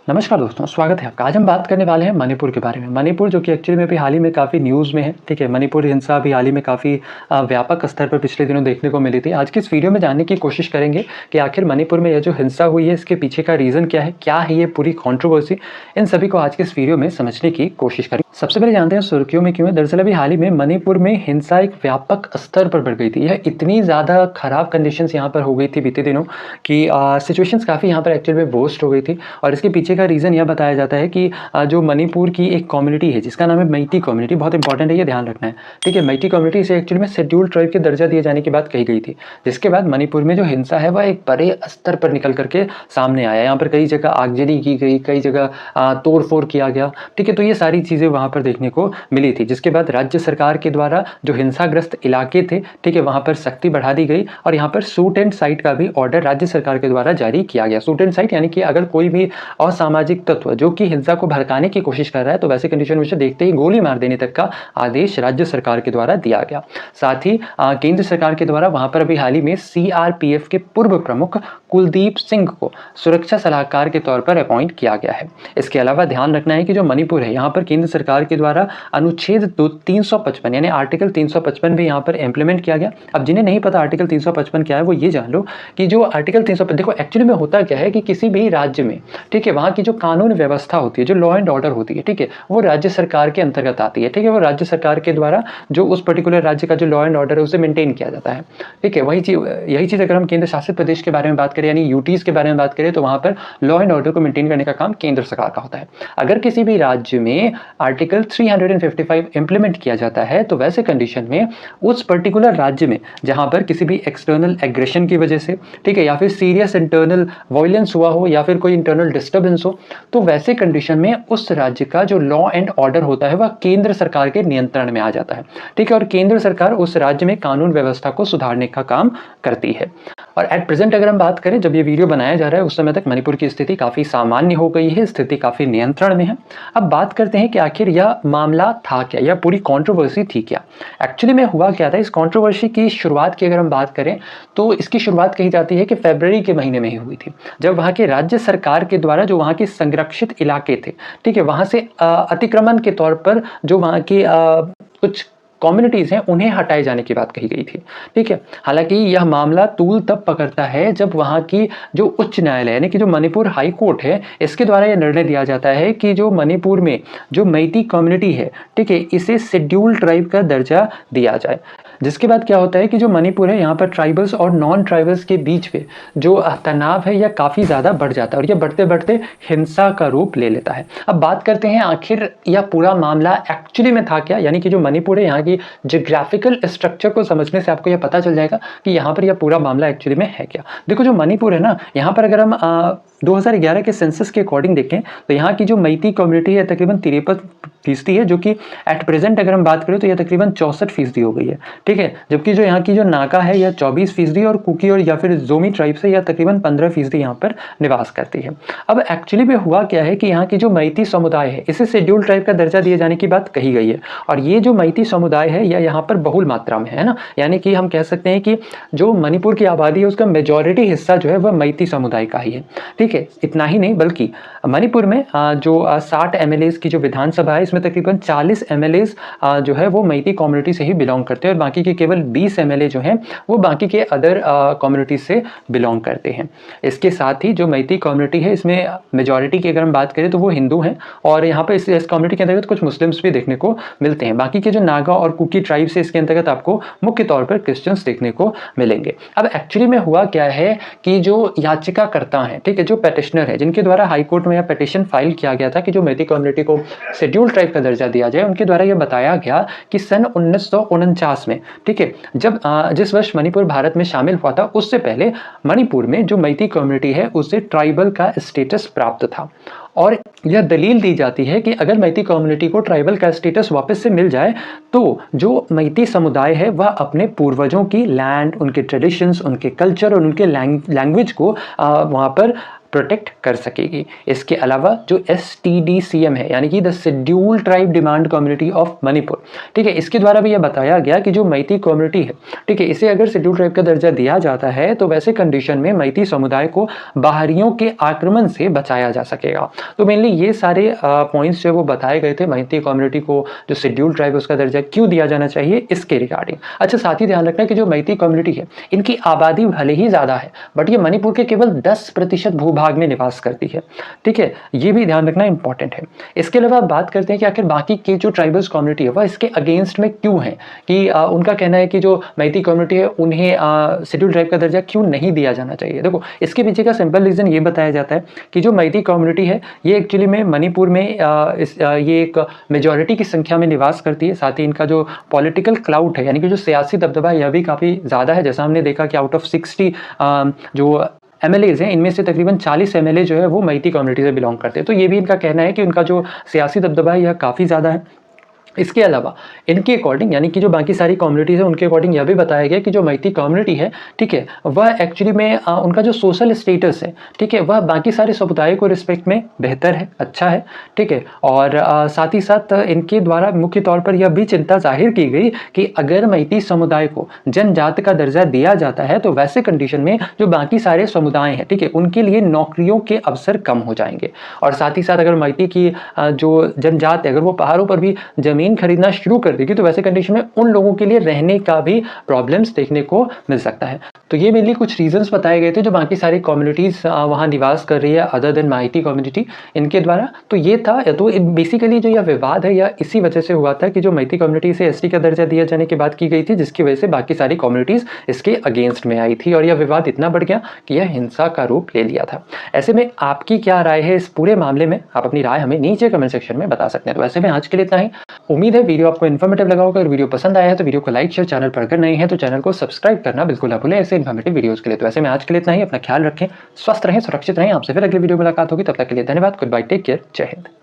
नमस्कार दोस्तों, स्वागत है आपका। आज हम बात करने वाले हैं मणिपुर के बारे में। मणिपुर जो कि एक्चुअली में भी हाल ही में काफ़ी न्यूज़ में है, ठीक है। मणिपुर हिंसा भी हाल ही में काफ़ी व्यापक स्तर पर पिछले दिनों देखने को मिली थी। आज की इस वीडियो में जानने की कोशिश करेंगे कि आखिर मणिपुर में यह जो हिंसा हुई है, इसके पीछे का रीज़न क्या है ये पूरी कंट्रोवर्सी, इन सभी को आज के इस वीडियो में समझने की कोशिश करेंगे। सबसे पहले जानते हैं सुर्खियों में क्यों है। दरअसल अभी हाल ही में मणिपुर में हिंसा एक व्यापक स्तर पर बढ़ गई थी। यह इतनी ज़्यादा खराब कंडीशंस यहाँ पर हो गई थी बीते दिनों कि सिचुएशंस काफ़ी यहाँ पर एक्चुअली में वर्स्ट हो गई थी। और इसके पीछे का रीज़न यह बताया जाता है कि जो मणिपुर की एक कम्युनिटी है जिसका नाम है मैती कम्युनिटी, बहुत इंपॉर्टेंट है, ये ध्यान रखना है, ठीक है। मैती कम्युनिटी इसे एक्चुअली में शेड्यूल्ड ट्राइब के दर्जा दिए जाने की बात कही गई थी, जिसके बाद मणिपुर में जो हिंसा है वह एक बड़े स्तर पर निकल करके सामने आया। यहाँ पर कई जगह आगजनी की गई, कई जगह तोड़फोड़ किया गया, ठीक है। तो ये सारी चीज़ें वहाँ पर देखने को मिली थी, जिसके बाद राज्य सरकार के द्वारा जो हिंसाग्रस्त इलाके थे, ठीक है, वहाँ पर सख्ती बढ़ा दी गई और यहाँ पर शूट एंड साइट का भी ऑर्डर राज्य सरकार के द्वारा जारी किया गया। शूट एंड साइट यानी कि अगर कोई भी असामाजिक तत्व जो कि हिंसा को भड़काने की कोशिश कर रहा है तो वैसे कंडीशन में उसे देखते ही गोली मार देने तक का आदेश राज्य सरकार के द्वारा दिया गया। साथ ही केंद्र सरकार के द्वारा वहां पर अभी हाल ही में सीआरपीएफ के पूर्व प्रमुख कुलदीप सिंह को सुरक्षा सलाहकार के तौर पर अपॉइंट किया गया है। इसके अलावा ध्यान रखना है कि जो मणिपुर है यहाँ पर केंद्र सरकार के द्वारा अनुच्छेद 355 यानी आर्टिकल 355 भी यहाँ पर इंप्लीमेंट किया गया। अब जिन्हें नहीं पता आर्टिकल 355 क्या है वो ये जान लो कि जो आर्टिकल 355, देखो एक्चुअली में होता क्या है कि किसी भी राज्य में, ठीक है, वहाँ की जो कानून व्यवस्था होती है, जो लॉ एंड ऑर्डर होती है, ठीक है, वो राज्य सरकार के अंतर्गत आती है, ठीक है। वो राज्य सरकार के द्वारा जो उस पर्टिकुलर राज्य का जो लॉ एंड ऑर्डर है उसे मेंटेन किया जाता है, ठीक है। यही चीज़ अगर हम केंद्र शासित प्रदेश के बारे में बात करें यानी यूटीज के बारे में बात करें तो वहाँ पर लॉ एंड ऑर्डर को मेंटेन करने का काम केंद्र सरकार का होता है। अगर किसी भी राज्य में आर्टिकल 355 इंप्लीमेंट किया जाता है तो वैसे कंडीशन में उस पर्टिकुलर राज्य में जहाँ पर किसी भी एक्सटर्नल एग्रेशन की वजह से, ठीक है, या फिर सीरियस इंटरनल वायलेंस हुआ हो या फिर कोई इंटरनल डिस्टर्बेंस हो, तो वैसे कंडीशन में उस राज्य का जो लॉ एंड ऑर्डर होता है वह केंद्र सरकार के नियंत्रण में आ जाता है, ठीक है। और केंद्र सरकार उस राज्य में कानून व्यवस्था को सुधारने का काम करती है। और एट प्रेजेंट अगर हम बात करें, जब ये वीडियो बनाया जा रहा है उस समय तक मणिपुर की स्थिति काफ़ी सामान्य हो गई है, स्थिति काफ़ी नियंत्रण में है। अब बात करते हैं कि आखिर यह मामला था क्या, यह पूरी कंट्रोवर्सी थी क्या। एक्चुअली में हुआ क्या था, इस कंट्रोवर्सी की शुरुआत की अगर हम बात करें तो इसकी शुरुआत कही जाती है कि फरवरी के महीने में ही हुई थी, जब वहाँ के राज्य सरकार के द्वारा जो वहाँ के संरक्षित इलाके थे, ठीक है, वहाँ से अतिक्रमण के तौर पर जो वहाँ की कुछ कम्युनिटीज़ हैं उन्हें हटाए जाने की बात कही गई थी, ठीक है। हालांकि यह मामला तूल तब पकड़ता है जब वहाँ की जो उच्च न्यायालय यानी कि जो मणिपुर हाई कोर्ट है, इसके द्वारा यह निर्णय दिया जाता है कि जो मणिपुर में जो मैती कम्युनिटी है, ठीक है, इसे शेड्यूल्ड ट्राइब का दर्जा दिया जाए। जिसके बाद क्या होता है कि जो मणिपुर है यहाँ पर ट्राइबल्स और नॉन ट्राइबल्स के बीच में जो तनाव है यह काफ़ी ज़्यादा बढ़ जाता है और यह बढ़ते बढ़ते हिंसा का रूप ले लेता है। अब बात करते हैं आखिर यह पूरा मामला एक्चुअली में था क्या, यानी कि जो मणिपुर है यहाँ की जियोग्राफिकल स्ट्रक्चर को समझने से आपको यह पता चल जाएगा कि यहाँ पर यह पूरा मामला एक्चुअली में है क्या। देखो जो मणिपुर है ना, यहाँ पर अगर हम 2011 के सेंसस के अकॉर्डिंग देखें तो यहाँ की जो मैती कम्युनिटी है तकरीबन 53% है, जो कि एट प्रेजेंट अगर हम बात करें तो यह तकरीबन 64% हो गई है, ठीक है। जबकि जो यहाँ की जो नागा है यह 24% और कुकी और या फिर जोमी ट्राइब से यह तकरीबन 15% यहाँ पर निवास करती है। अब एक्चुअली में हुआ क्या है कि यहाँ की जो मैती समुदाय है इसे शेड्यूल्ड ट्राइब का दर्जा दिए जाने की बात कही गई है और ये जो मैती समुदाय है यह यहाँ पर बहुल मात्रा में है ना, यानी कि हम कह सकते हैं कि जो मणिपुर की आबादी है उसका मेजॉरिटी हिस्सा जो है वह मैती समुदाय का ही है, ठीक है। इतना ही नहीं बल्कि मणिपुर में जो 60 MLAs की जो विधानसभा है इसमें तकरीबन 40 MLAs जो है वो मैती कम्युनिटी से ही बिलोंग करते हैं और बाकी के केवल 20 MLA जो हैं वो बाकी के अदर कम्युनिटी से बिलोंग करते हैं। इसके साथ ही जो मैती कम्युनिटी है इसमें मेजॉरिटी की अगर हम बात करें तो वो हिंदू हैं और यहाँ पर इस कम्युनिटी के अंतर्गत कुछ मुस्लिम्स भी देखने को मिलते हैं। बाकी के जो नागा और कुकी ट्राइब से इसके अंतर्गत आपको मुख्य तौर पर क्रिश्चियंस देखने को मिलेंगे। अब एक्चुअली में हुआ क्या है कि जो याचिकाकर्ता हैं, ठीक है, जो पेटिशनर है जिनके द्वारा हाई कोर्ट में यह पिटीशन फाइल किया गया था कि जो मैती कम्युनिटी को शेड्यूल्ड ट्राइब का दर्जा दिया जाए, उनके द्वारा यह बताया गया कि सन 1949 में, ठीक है, जब जिस वर्ष मणिपुर भारत में शामिल हुआ था उससे पहले मणिपुर में जो मैती कम्युनिटी है उसे ट्राइबल का स्टेटस प्राप्त था और यह दलील दी जाती है कि अगर मैती कम्युनिटी को ट्राइबल का स्टेटस वापस से मिल जाए तो जो मैती समुदाय है वह अपने पूर्वजों की लैंड, उनके ट्रेडिशंस, उनके कल्चर और उनके लैंग्वेज को वहाँ पर प्रोटेक्ट कर सकेगी। इसके अलावा जो STDCM है यानी कि the schedule tribe demand community of Manipur, ठीक है, इसके द्वारा भी यह बताया गया कि जो मैती कम्युनिटी है, ठीक है, इसे अगर शेड्यूल ट्राइब का दर्जा दिया जाता है तो वैसे कंडीशन में मैती समुदाय को बाहरियों के आक्रमण से बचाया जा सकेगा। तो मेनली ये सारे पॉइंट्स जो वो बताए गए थे मैती कम्युनिटी को जो शेड्यूल ट्राइब उसका दर्जा क्यों दिया जाना चाहिए इसके रिगार्डिंग। अच्छा, साथ ही ध्यान रखना कि जो मैती कम्युनिटी है इनकी आबादी भले ही ज्यादा है बट ये मणिपुर के केवल 10% भूभाग में निवास करती है, ठीक है, ये भी ध्यान रखना इंपॉर्टेंट है। इसके अलावा बात करते हैं कि आखिर बाकी के जो ट्राइबल्स कम्युनिटी है वह इसके अगेंस्ट में क्यों है, कि उनका कहना है कि जो मैती कम्युनिटी है उन्हें शेड्यूल ट्राइब का दर्जा क्यों नहीं दिया जाना चाहिए। देखो, इसके पीछे का सिंपल रीजन ये बताया जाता है कि जो मैती कम्युनिटी है ये एक्चुअली में मणिपुर में ये एक मेजॉरिटी की संख्या में निवास करती है। साथ ही इनका जो पॉलिटिकल क्लाउड है यानी कि जो सियासी दबदबा है यह भी काफ़ी ज़्यादा है। जैसा हमने देखा कि आउट ऑफ 60 जो MLAs हैं इनमें से तकरीबन 40 MLA जो है वो मैती कम्युनिटी से बिलोंग करते हैं। तो ये भी इनका कहना है कि उनका जो सियासी दबदबा है यह काफ़ी ज़्यादा है। इसके अलावा इनके अकॉर्डिंग यानी कि जो बाकी सारी कम्युनिटीज़ है उनके अकॉर्डिंग यह भी बताया गया कि जो मैती कम्युनिटी है, ठीक है, वह एक्चुअली में उनका जो सोशल स्टेटस है, ठीक है, वह बाकी सारे समुदाय को रिस्पेक्ट में बेहतर है, अच्छा है, ठीक है। और साथ ही साथ इनके द्वारा मुख्य तौर पर यह भी चिंता जाहिर की गई कि अगर मैती समुदाय को जनजाति का दर्जा दिया जाता है तो वैसे कंडीशन में जो बाकी सारे समुदाय हैं, ठीक है, उनके लिए नौकरियों के अवसर कम हो जाएंगे। और साथ ही साथ अगर मैती की जो जनजाति अगर वो पहाड़ों पर भी जमीन खरीदना शुरू कर देगी तो वैसे कंडीशन में उन लोगों के लिए रहने का भी प्रॉब्लम्स देखने को मिल सकता है। तो ये मेनली कुछ रीजंस बताए गए थे जो बाकी सारी कम्युनिटीज वहां निवास कर रही है अदर देन मैती कम्युनिटी इनके द्वारा। तो ये था, तो बेसिकली जो यह विवाद है यह इसी वजह से हुआ था कि जो मैती कम्युनिटी से ST का दर्जा दिया जाने की बात की गई थी, जिसकी वजह से बाकी सारी कम्युनिटीज इसके अगेंस्ट में आई थी और यह विवाद इतना बढ़ गया कि यह हिंसा का रूप ले लिया था। ऐसे में आपकी क्या राय है इस पूरे मामले में? आप अपनी राय हमें नीचे कमेंट सेक्शन में बता सकते हैं। तो ऐसे में आज के लिए इतना ही। उम्मीद है वीडियो आपको इन्फॉर्मेटिव लगा होगा। अगर वीडियो पसंद आया है तो वीडियो को लाइक शेयर, चैनल पर अगर नए हैं तो चैनल को सब्सक्राइब करना बिल्कुल ना भूलें ऐसे इन्फॉर्मेटिव वीडियोस के लिए। तो ऐसे में आज के लिए इतना ही। अपना ख्याल रखें, स्वस्थ रहें, सुरक्षित रहें। आपसे फिर अगले वीडियो में मुलाकात होगी, तब तक के लिए धन्यवाद। गुड बाय, टेक केयर, जय हिंद।